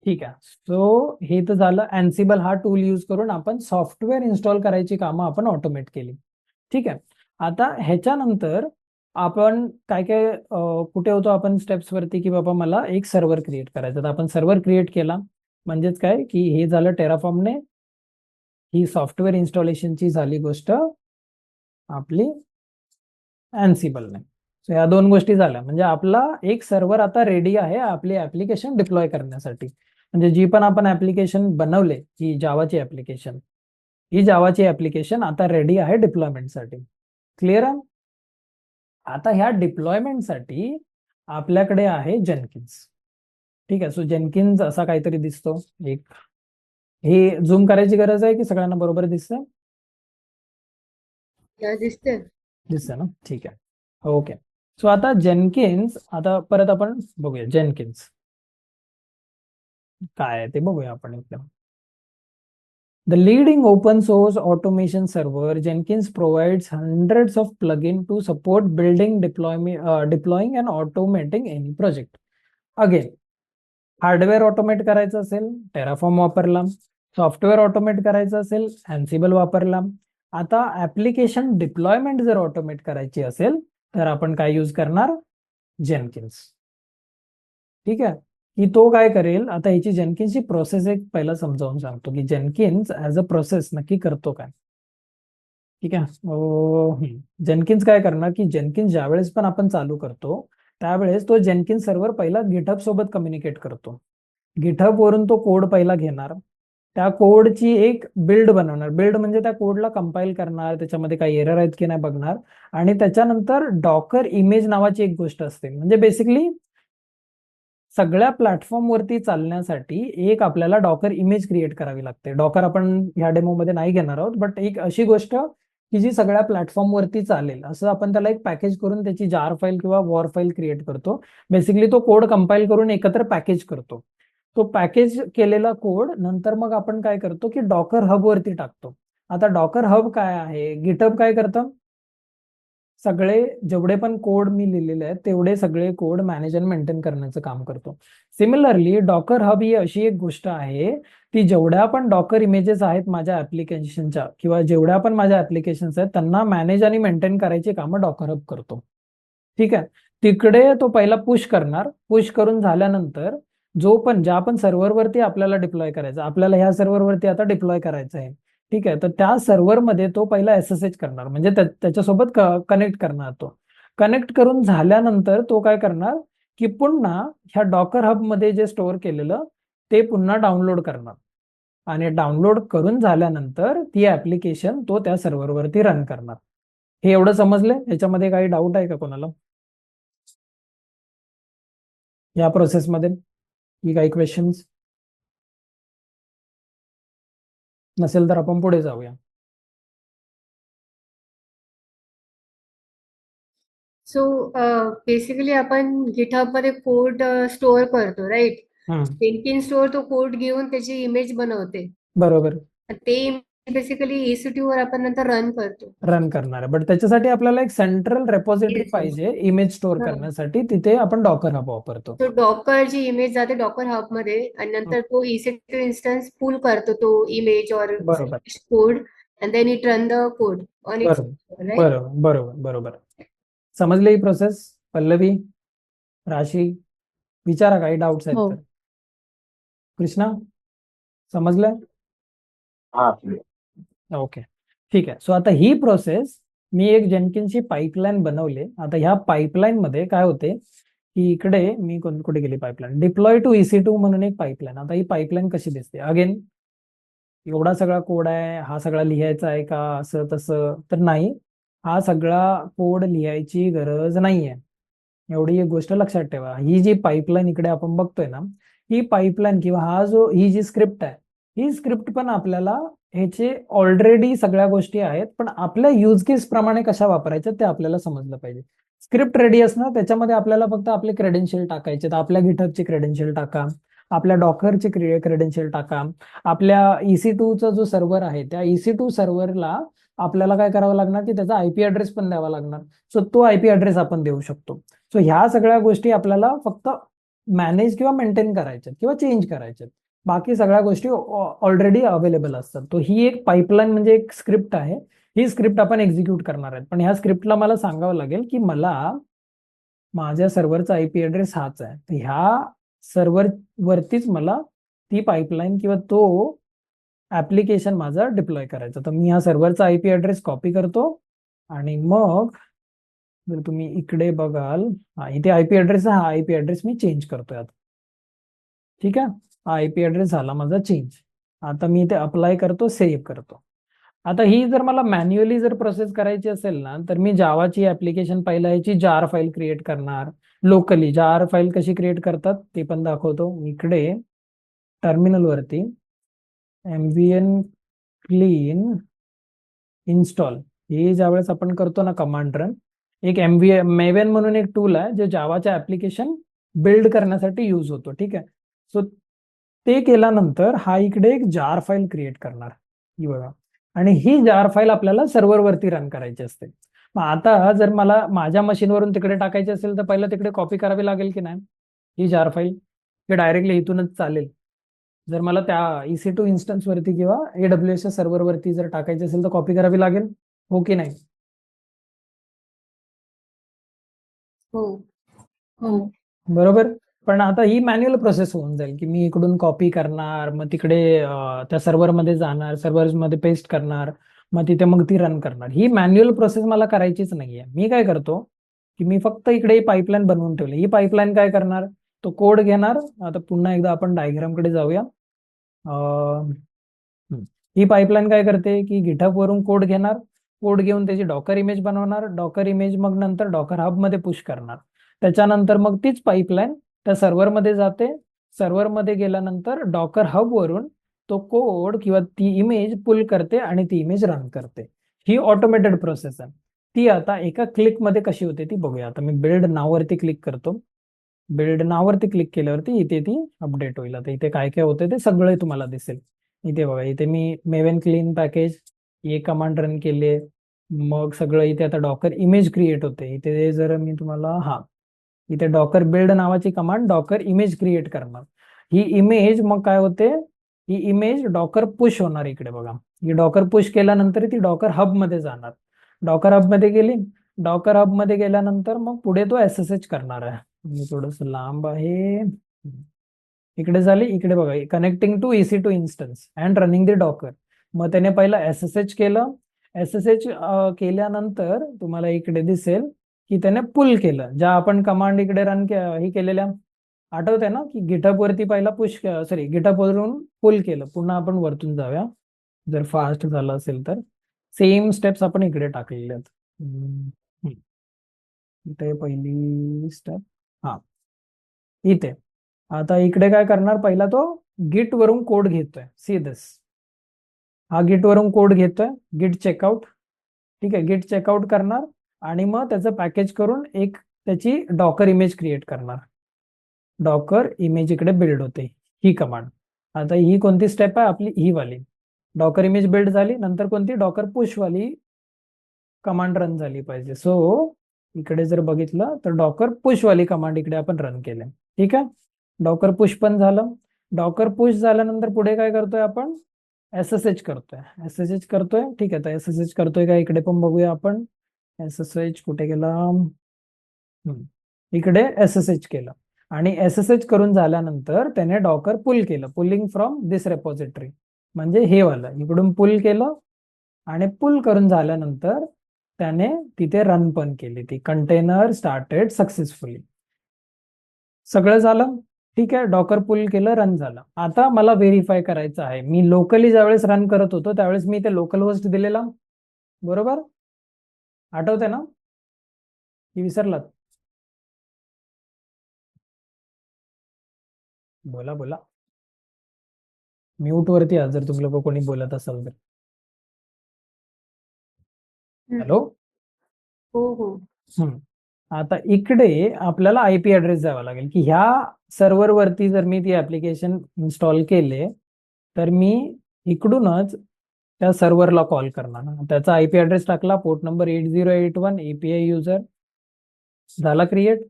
ठीक आहे. सो हे तर झालं, अँसिबल हा टूल यूज करून आपण सॉफ्टवेअर इन्स्टॉल करायची कामं आपण ऑटोमेट केली. ठीक आहे. आता ह्याच्यानंतर आपण काय काय कुठे होतो आपण स्टेप्स वरती, की बाबा मला एक सर्व्हर क्रिएट करायचा. तर आपण सर्व्हर क्रिएट केला, म्हणजेच काय की हे झालं टेराफॉर्मने, ही सॉफ्टवेअर इन्स्टॉलेशनची झाली गोष्ट आपली अँसिबलने. सो या दोन गोष्टी झाल्या, म्हणजे आपला एक सर्व्हर आता रेडी आहे आपली ऍप्लिकेशन डिप्लॉय करण्यासाठी. म्हणजे जी पण आपण ऍप्लिकेशन बनवले, ही जावाची ऍप्लिकेशन आता रेडी आहे डिप्लॉयमेंटसाठी. क्लिअर आहे. आता ह्या डिप्लॉयमेंटसाठी आपल्याकडे आहे जेनकिन्स. ठीक आहे. सो जेनकिन्स असा काहीतरी दिसतो एक. हे झूम करायची गरज आहे की सगळ्यांना बरोबर दिसतंय? दिसते. दिसतंय ना, ठीक आहे. ओके. सो आता जेनकिन्स, आता परत आपण बघूया जेनकिन्स काय आहे ते बघूया आपण एकदम. The leading open source automation server, Jenkins provides hundreds of plugins to support building, deploying and automating any project. Again, hardware automate करायचं असेल टेराफॉर्म वापरला, सॉफ्टवेअर ऑटोमेट करायचं असेल अँसिबल वापरला. आता ऍप्लिकेशन डिप्लॉयमेंट जर ऑटोमेट करायची असेल तर आपण काय यूज करणार? जेनकिन्स. ठीक आहे. की तो काय करेल, आता ह्याची जेनकिन्सची प्रोसेस एक पहिला समजावून सांगतो की जेनकिन्स ऍज अ प्रोसेस नक्की करतो काय. ठीक आहे. जेनकिन्स काय करणार की जेनकिन्स ज्यावेळेस पण आपण चालू करतो त्यावेळेस तो जेनकिन्स सर्व्हर पहिला गिटहब सोबत कम्युनिकेट करतो. गिटहब वरून तो कोड पहिला घेणार, त्या कोडची एक बिल्ड बनवणार. बिल्ड म्हणजे त्या कोडला कंपाईल करणार, त्याच्यामध्ये काही एरर आहेत की नाही बघणार. आणि त्याच्यानंतर डॉकर इमेज नावाची एक गोष्ट असते. म्हणजे बेसिकली सगळ्या प्लॅटफॉर्मवरती चालण्यासाठी एक आपल्याला डॉकर इमेज क्रिएट करावी लागते. डॉकर आपण ह्या डेमोमध्ये नाही घेणार आहोत, बट एक अशी गोष्ट की जी सगळ्या प्लॅटफॉर्मवरती चालेल असं आपण त्याला एक पॅकेज करून त्याची जार फाईल किंवा वॉर फाईल क्रिएट करतो. बेसिकली तो कोड कंपाईल करून एकत्र पॅकेज करतो. तो पॅकेज केलेला कोड नंतर मग आपण काय करतो की डॉकर हब वरती टाकतो. आता डॉकर हब काय आहे, गिटहब काय करतं, सगळे जेवढे पण कोड मी लिहिलेले आहेत तेवढे सगळे कोड मॅनेज आणि मेंटेन करण्याचं काम करतो. सिमिलरली डॉकर हब ही अशी एक गोष्ट आहे, ती जेवढ्या पण डॉकर इमेजेस आहेत माझ्या ऍप्लिकेशनच्या किंवा जेवढ्या पण माझ्या ऍप्लिकेशन्स आहेत त्यांना मॅनेज आणि मेंटेन करायची कामं डॉकर हब करतो. ठीक आहे. तिकडे तो पहिला पुश करणार, पुश करून झाल्यानंतर जो पण ज्या पण सर्व्हरवरती आपल्याला डिप्लॉय करायचं, आपल्याला ह्या सर्व्हरवरती आता डिप्लॉय करायचं आहे. ठीक आहे. तर त्या सर्व्हरमध्ये तो पहिला एसएसएच करणार, म्हणजे त्याच्यासोबत कनेक्ट करणार. तो कनेक्ट करून झाल्यानंतर तो काय करणार की पुन्हा ह्या डॉकर हब मध्ये जे स्टोअर केलेलं ते पुन्हा डाउनलोड करणार. आणि डाउनलोड करून झाल्यानंतर ती ऍप्लिकेशन तो त्या सर्व्हरवरती रन करणार. हे एवढं समजलंय? याच्यामध्ये काही डाऊट आहे का कोणाला या प्रोसेसमध्ये, की काही क्वेश्चन्स? नसेल तर आपण पुढे जाऊया. सो बेसिकली आपण गिटहब मध्ये कोड स्टोअर करतो, राईट? हम्म, जेनकिन्स स्टोअर तो कोड घेऊन त्याची इमेज बनवते. बरोबर. ते बेसिकली EC2 वर आपण नंतर रन करतो. रन करणार आहे, बट त्याच्यासाठी आपल्याला एक सेंट्रल रेपॉझिटरी येस, येस. पाहिजे इमेज स्टोअर करण्यासाठी. तिथे आपण डॉकर हब वापरतो. तो डॉकर ची इमेज जाते डॉकर हब मध्ये आणि हम्म, नंतर तो EC2 इन्स्टन्स पुल करतो तो इमेज और बरोबर code and then it run the code on its, बरोबर राईट? बरोबर बरोबर बरोबर. समजली ही प्रोसेस? पल्लवी, राशी, विचारा काही डाऊट्स आहेत हो. तर. कृष्णा, समजलंय? हा. ओके. ठीक आहे. सो आता ही प्रोसेस, मी एक जेनकिन्सची पाईपलाईन बनवली. आता ह्या पाईपलाईन मध्ये काय होते की इकडे मी कुठे गेली पाईपलाईन, डिप्लॉय टू EC2 म्हणून एक पाईपलाईन. आता ही पाईपलाईन कशी दिसते? अगेन एवढा सगळा कोड आहे, हा सगळा लिहायचा आहे का असं तसं? तर नाही, हा सगळा कोड लिहायची गरज नाहीये. एवढी एक गोष्ट लक्षात ठेवा. ही जी पाईपलाईन इकडे आपण बघतोय ना, ही पाईपलाईन किंवा ही जी स्क्रिप्ट आहे, ही स्क्रिप्ट पण आपल्याला ह्याचे ऑलरेडी सगळ्या गोष्टी आहेत, पण आपल्या यूज केस प्रमाणे कशा वापरायच्या ते आपल्याला समजलं पाहिजे. स्क्रिप्ट रेडी असणार, त्याच्यामध्ये आपल्याला फक्त आपले क्रेडेन्शियल टाकायचे. तर आपल्या गिटहबचे क्रेडेन्शियल टाका, आपल्या डॉकरचे क्रेडेन्शियल टाका, आपल्या EC2चा जो सर्व्हर आहे त्या EC2 सर्व्हरला आपल्याला काय करावं लागणार की त्याचा IP ऍड्रेस पण द्यावा लागणार. सो तो IP ऍड्रेस आपण देऊ शकतो. सो ह्या सगळ्या गोष्टी आपल्याला फक्त मॅनेज किंवा मेंटेन करायच्यात किंवा चेंज करायच्यात. बाकी सगळ्या गोष्टी ऑलरेडी अवेलेबल असतात. तो ही एक पाईपलाईन म्हणजे एक स्क्रिप्ट आहे. ही स्क्रिप्ट आपण एक्झिक्यूट करणार आहेत. पण ह्या स्क्रिप्टला मला सांगावं लागेल की मला माझ्या सर्व्हरचा आयपी ऍड्रेस हाच आहे. तर ह्या सर्व्हर वरतीच मला ती पाईपलाईन किंवा तो ऍप्लिकेशन माझा डिप्लॉय करायचा. तर मी ह्या सर्व्हरचा आयपी ऍड्रेस कॉपी करतो आणि मग जर तुम्ही इकडे बघाल, हा इथे आयपी ऍड्रेस आहे, हा आयपी ऍड्रेस मी चेंज करतोय आता. ठीक आहे, हा आयपी ऍड्रेस झाला माझा चेंज. आता मी इथे अप्लाय करतो, सेव्ह करतो. आता ही जर मला मॅन्युअली जर प्रोसेस करायची असेल ना, तर मी जावाची ऍप्लिकेशन पहिला याची जार फाईल क्रिएट करणार. लोकली जार फाईल कशी क्रिएट करतात ते पण दाखवतो. इकडे टर्मिनल वरती mvn clean इन्स्टॉल हे ज्यावेळेस आपण करतो ना कमांड रन, एक मेवन म्हणून एक टूल आहे जे जावाच्या ऍप्लिकेशन बिल्ड करण्यासाठी यूज होतो. ठीक आहे, सो ते केल्यानंतर हा इकडे एक जार फाईल क्रिएट करणार, ही बघा. आणि ही जार फाईल आपल्याला सर्व्हरवरती रन करायची असते. मग आता जर मला माझ्या मशीनवरून तिकडे टाकायची असेल तर पहिलं तिकडे कॉपी करावी लागेल की नाही ही जार फाईल, की डायरेक्टली इथूनच चालेल? जर मला त्या EC2 इन्स्टन्स वरती किंवा AWS सर्व्हर वरती जर टाकायची असेल तर कॉपी करावी लागेल, हो की नाही? हो. हो. बरोबर. पण आता ही मॅन्युअल प्रोसेस होऊन जाईल की मी इकडून कॉपी करणार, मग तिकडे त्या सर्व्हरमध्ये जाणार, सर्व्हरमध्ये पेस्ट करणार, मग तिथे मग ती रन करणार. ही मॅन्युअल प्रोसेस मला करायचीच नाहीये. मी काय करतो की मी फक्त इकडे पाईपलाईन बनवून ठेवली. ही पाईपलाईन काय करणार, तो कोड घेणार. आता पुन्हा एकदा आपण डायग्राम कडे जाऊया. ही पाईपलाईन काय करते की गिटहब वरून कोड घेणार, कोड घेऊन त्याची डॉकर इमेज बनवणार, डॉकर इमेज मग नंतर डॉकर हब मध्ये पुश करणार. त्याच्यानंतर मग तीच पाईपलाईन त्या सर्व्हरमध्ये जाते. सर्व्हरमध्ये गेल्यानंतर डॉकर हब वरून तो कोड किंवा ती इमेज पुल करते आणि ती इमेज रन करते. ही ऑटोमेटेड प्रोसेस आहे. ती आता एका क्लिक मध्ये कशी होते ती बघूया. आता मी बिल्ड नाववरती क्लिक करतो. बिल्ड नाववरती क्लिक केल्यावरती इथे ती अपडेट होईल. आता इथे काय काय होते ते सगळे तुम्हाला दिसेल. इथे बघा, इथे मी मेवन क्लीन पॅकेज हे कमांड रन केले. मग सगळं इथे आता डॉकर इमेज क्रिएट होते. इथे जर मी तुम्हाला इथे डॉकर बिल्ड नावाची कमांड डॉकर इमेज क्रिएट करणार. ही इमेज मग काय होते, ही इमेज डॉकर पुश होणार. इकडे बघा, ही डॉकर पुश केल्यानंतर ती डॉकर हब मध्ये जाणार. डॉकर हब मध्ये गेली. डॉकर हब मध्ये गेल्यानंतर मग पुढे तो SSH करणार आहे. मी थोडस लांब आहे, इकडे झाली. इकडे बघा, connecting to EC2 instance and running the docker. मग त्याने पहिला SSH केलं. SSH केल्यानंतर तुम्हाला इकडे दिसेल की त्याने पुल केलं. ज्या आपण कमांड इकडे रन ही केलेल्या आठवते ना, की गिटहब वरती पहिला गिटहब वरून पुल केलं. पुन्हा आपण वरतून जाऊया, जर फास्ट झालं असेल तर. सेम स्टेप्स आपण इकडे टाकलेले आहेत. इथे पहिली स्टेप, इथे. आता इकडे काय करणार, पहिला तो गिट वरून कोड घेतोय. सी दिस, हा गिट वरून कोड घेतोय, गिट चेकआउट. ठीक आहे, गिट चेकआउट करणार आणि मग त्याचं पॅकेज करून एक त्याची डॉकर इमेज क्रिएट करणार. डॉकर इमेज इकडे बिल्ड होते, ही कमांड. आता ही कोणती स्टेप आहे आपली, ही वाली. डॉकर इमेज बिल्ड झाली. नंतर कोणती, डॉकर पुश वाली कमांड रन झाली पाहिजे. सो इकडे जर बघितलं तर डॉकर पुश वाली कमांड इकडे आपण रन केले. ठीक आहे, डॉकर पुश पण झालं. डॉकर पुश झाल्यानंतर पुढे काय करतोय आपण, SSH करतोय. SSH करतोय. ठीक आहे, तर SSH करतोय का इकडे पण बघूया आपण. SSH कुठे गेला, इकडे SSH केलं. आणि SSH करून झाल्यानंतर त्याने डॉकर पुल केलं, पुलिंग फ्रॉम दिस रेपॉझिटरी. म्हणजे हे वाला इकडून पुल केलं आणि पुल करून झाल्यानंतर त्याने तिथे रन पण केली. ती कंटेनर स्टार्टेड सक्सेसफुली. सगळं झालं. ठीक आहे, डॉकर पुल केलं, रन झालं. आता मला व्हेरीफाय करायचं आहे. मी लोकली ज्यावेळेस रन करत होतो त्यावेळेस मी ते लोकल होस्ट दिलेला, बरोबर? आठवते ना, की विसरलात? बोला बोला, म्यूट वरती जर तुम्ही लोक कोणी बोलत असाल तर. हॅलो. हो हो. आता इकडे आपल्याला आयपी ऍड्रेस द्यावा लागेल की ह्या सर्व्हर वरती जर मी ती ऍप्लिकेशन इन्स्टॉल केले तर मी इकडूनच त्या सर्व्हरला कॉल करणार. त्याचा आयपी ऍड्रेस टाकला, पोर्ट नंबर 8081, API युजर झाला क्रिएट.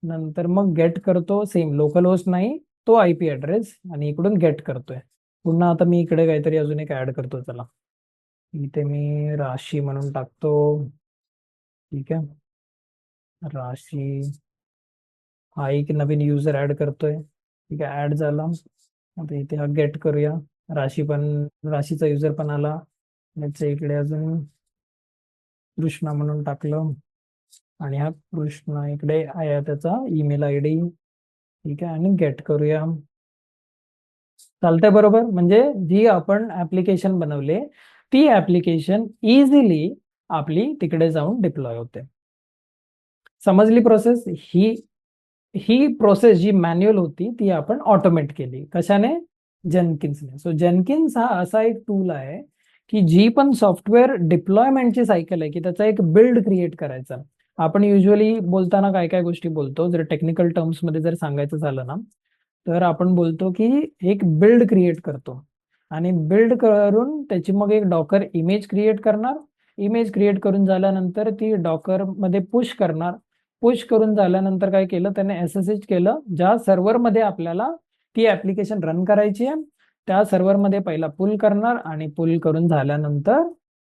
नंतर मग गेट करतो, सेम लोकल होस्ट नाही तो आयपी ऍड्रेस, आणि इकडून गेट करतोय. पुन्हा आता मी इकडे काहीतरी अजून एक ऍड करतो. चला, इथे मी राशी म्हणून टाकतो. ठीक आहे, राशी हा एक नवीन युजर ऍड करतोय. ठीक आहे, ऍड झाला. आता इथे हा गेट करूया. राशी पण, राशीचा युजर पण आला. याच्या इकडे अजून कृष्णा म्हणून टाकलं, आणि हा कृष्णा इकडे आहे त्याचा ईमेल आय डी. ठीक आहे, आणि गेट करूया. चालतंय बरोबर. म्हणजे जी आपण ऍप्लिकेशन बनवले ती ऍप्लिकेशन इझिली आपली तिकडे जाऊन डिप्लॉय होते. समजली प्रोसेस? ही ही प्रोसेस जी मॅन्युअल होती ती आपण ऑटोमेट केली. कशाने? जेनकिन्सने. सो जेनकिन्स हा असा एक टूल आहे की जी पण सॉफ्टवेअर डिप्लॉयमेंटची सायकल आहे, की त्याचा एक बिल्ड क्रिएट करायचा. आपण युजली बोलताना काय काय गोष्टी बोलतो, जर टेक्निकल टर्म्स मध्ये जर सांगायचं झालं ना, तर आपण बोलतो की एक बिल्ड क्रिएट करतो, आणि बिल्ड करून त्याची मग एक डॉकर इमेज क्रिएट करणार. इमेज क्रिएट करून झाल्यानंतर ती डॉकर मध्ये पुश करणार. पुश करून झाल्यानंतर काय केलं त्याने, एसएसएच केलं ज्या सर्व्हरमध्ये आपल्याला ती ऍप्लिकेशन रन करायची आहे त्या सर्व्हरमध्ये पहिला पुल करणार, आणि पुल करून झाल्यानंतर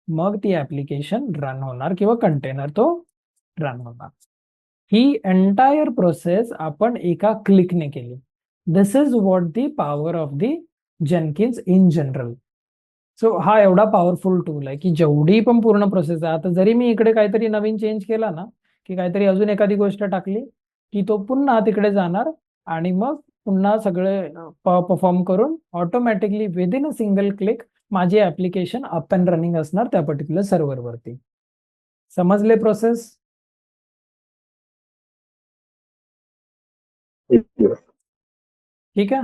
मग ती ऍप्लिकेशन रन होणार किंवा कंटेनर तो रन होणार. ही एंटायर प्रोसेस आपण एका क्लिकने केली. This is what the power of the Jenkins in general. सो हा एवढा पॉवरफुल टूल आहे की जेवढी पण पूर्ण प्रोसेस आहे, आता जरी मी इकडे काहीतरी नवीन चेंज केला ना, की काहीतरी अजून एखादी गोष्ट टाकली, की तो पुन्हा तिकडे जाणार, आणि मग पुन्हा सगळे परफॉर्म करून automatically with in a single click माझी ऍप्लिकेशन अप अँड रनिंग असणार त्या पर्टिक्युलर सर्व्हरवरती. समजले प्रोसेस? ठीक आहे.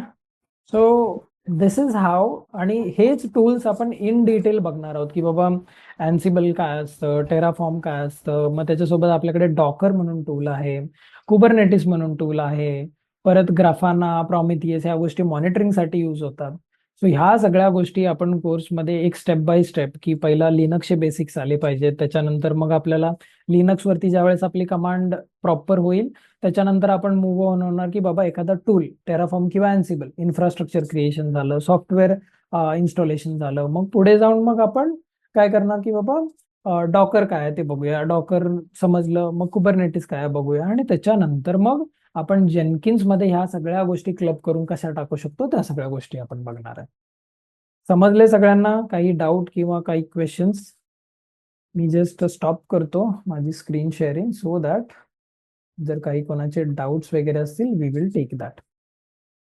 सो दिस इज हाऊ, आणि हेच टूल्स आपण इन डिटेल बघणार आहोत की बाबा अँसिबल काय असतं, टेराफॉर्म काय असतं, मग त्याच्यासोबत आपल्याकडे डॉकर म्हणून टूल आहे, कुबरनेटिस म्हणून टूल आहे, परत ग्राफाना, प्रॉमिथियस ह्या गोष्टी मॉनिटरिंगसाठी यूज होतात. सो ह्या सगळ्या गोष्टी आपण कोर्समध्ये एक स्टेप बाय स्टेप, की पहिला लिनक्सचे बेसिक्स आले पाहिजेत, त्याच्यानंतर मग आपल्याला लिनक्सवरती ज्यावेळेस आपली कमांड प्रॉपर होईल त्याच्यानंतर आपण मूव्ह ऑन होणार की बाबा एखादा टूल, टेराफॉर्म किंवा अँसिबल, इन्फ्रास्ट्रक्चर क्रिएशन झालं, सॉफ्टवेअर इन्स्टॉलेशन झालं, मग पुढे जाऊन मग आपण काय करणार की बाबा डॉकर काय आहे ते बघूया, डॉकर समजलं मग कुबरनेटिस काय आहे बघूया, आणि त्याच्यानंतर मग आपण जेनकिन्स मध्ये ह्या सगळ्या गोष्टी क्लब करून कशा टाकू शकतो त्या सगळ्या गोष्टी आपण बघणार आहे. समजले सगळ्यांना? काही डाऊट किंवा काही क्वेश्चन्स? मी जस्ट स्टॉप करतो माझी स्क्रीन शेअरिंग सो दॅट जर काही कोणाचे डाऊट्स वगैरे असतील वी विल टेक दॅट.